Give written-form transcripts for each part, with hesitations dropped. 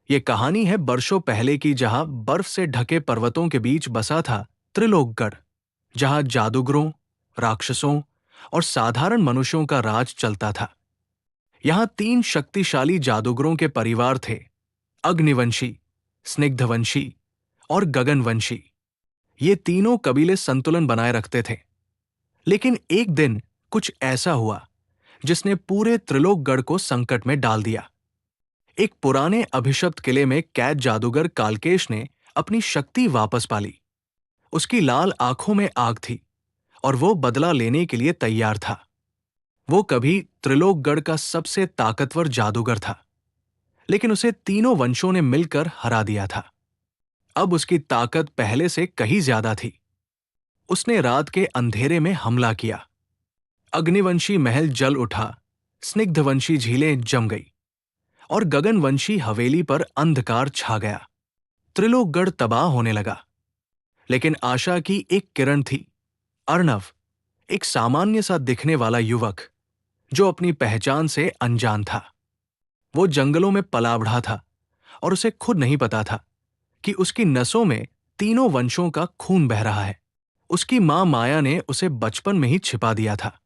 ये कहानी है बरसों पहले की, जहां बर्फ से ढके पर्वतों के बीच बसा था त्रिलोकगढ़, जहां जादूगरों, राक्षसों और साधारण मनुष्यों का राज चलता था। यहां तीन शक्तिशाली जादूगरों के परिवार थे: अग्निवंशी, स्निग्धवंशी और गगनवंशी। ये तीनों कबीले संतुलन बनाए रखते थे। लेकिन एक दिन कुछ ऐसा हुआ जिसने पूरे त्रिलोकगढ़ को संकट में डाल दिया। एक पुराने अभिशप्त किले में कैद जादूगर कालकेश ने अपनी शक्ति वापस पाली। उसकी लाल आंखों में आग थी और वो बदला लेने के लिए तैयार था। वो कभी त्रिलोकगढ़ का सबसे ताकतवर जादूगर था, लेकिन उसे तीनों वंशों ने मिलकर हरा दिया था। अब उसकी ताकत पहले से कहीं ज्यादा थी। उसने रात के अंधेरे में हमला किया। अग्निवंशी महल जल उठा, स्निग्धवंशी झीलें जम गई और गगनवंशी हवेली पर अंधकार छा गया। त्रिलोकगढ़ तबाह होने लगा। लेकिन आशा की एक किरण थी। अर्णव, एक सामान्य सा दिखने वाला युवक जो अपनी पहचान से अनजान था। वो जंगलों में पला बढ़ा था और उसे खुद नहीं पता था कि उसकी नसों में तीनों वंशों का खून बह रहा है। उसकी मां माया ने उसे बचपन में ही छिपा दिया था,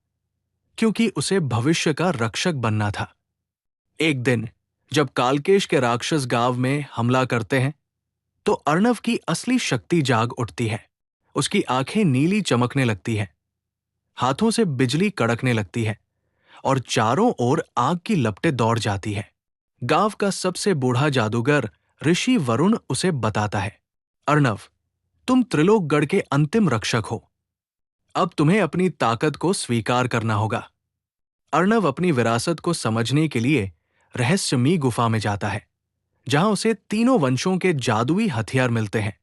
क्योंकि उसे भविष्य का रक्षक बनना था। एक दिन जब कालकेश के राक्षस गांव में हमला करते हैं, तो अर्णव की असली शक्ति जाग उठती है। उसकी आंखें नीली चमकने लगती हैं, हाथों से बिजली कड़कने लगती है और चारों ओर आग की लपटें दौड़ जाती है। गांव का सबसे बूढ़ा जादूगर ऋषि वरुण उसे बताता है, अर्णव, तुम त्रिलोकगढ़ के अंतिम रक्षक हो। अब तुम्हें अपनी ताकत को स्वीकार करना होगा। अर्णव अपनी विरासत को समझने के लिए रहस्यमयी गुफा में जाता है, जहां उसे तीनों वंशों के जादुई हथियार मिलते हैं।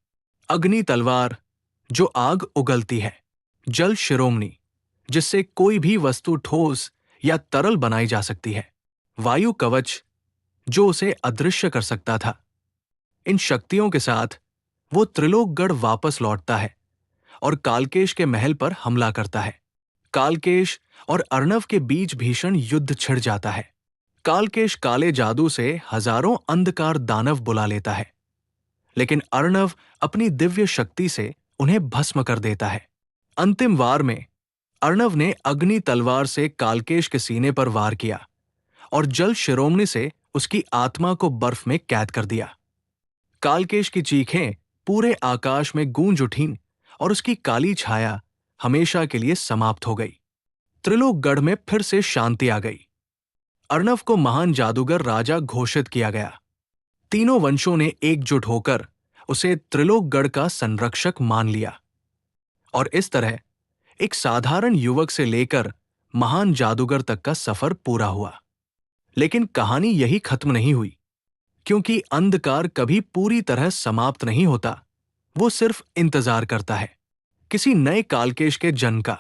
अग्नि तलवार, जो आग उगलती है; जल शिरोमणि, जिससे कोई भी वस्तु ठोस या तरल बनाई जा सकती है; वायु कवच, जो उसे अदृश्य कर सकता था। इन शक्तियों के साथ वो त्रिलोकगढ़ वापस लौटता है और कालकेश के महल पर हमला करता है। कालकेश और अर्णव के बीच भीषण युद्ध छिड़ जाता है। कालकेश काले जादू से हजारों अंधकार दानव बुला लेता है, लेकिन अर्णव अपनी दिव्य शक्ति से उन्हें भस्म कर देता है। अंतिम वार में अर्णव ने अग्नि तलवार से कालकेश के सीने पर वार किया और जल शिरोमणि से उसकी आत्मा को बर्फ में कैद कर दिया। कालकेश की चीखें पूरे आकाश में गूंज उठीं और उसकी काली छाया हमेशा के लिए समाप्त हो गई। त्रिलोकगढ़ में फिर से शांति आ गई। अर्णव को महान जादूगर राजा घोषित किया गया। तीनों वंशों ने एकजुट होकर उसे त्रिलोकगढ़ का संरक्षक मान लिया। और इस तरह एक साधारण युवक से लेकर महान जादूगर तक का सफर पूरा हुआ। लेकिन कहानी यही खत्म नहीं हुई, क्योंकि अंधकार कभी पूरी तरह समाप्त नहीं होता। वो सिर्फ इंतजार करता है किसी नए कालकेश के जन्म का।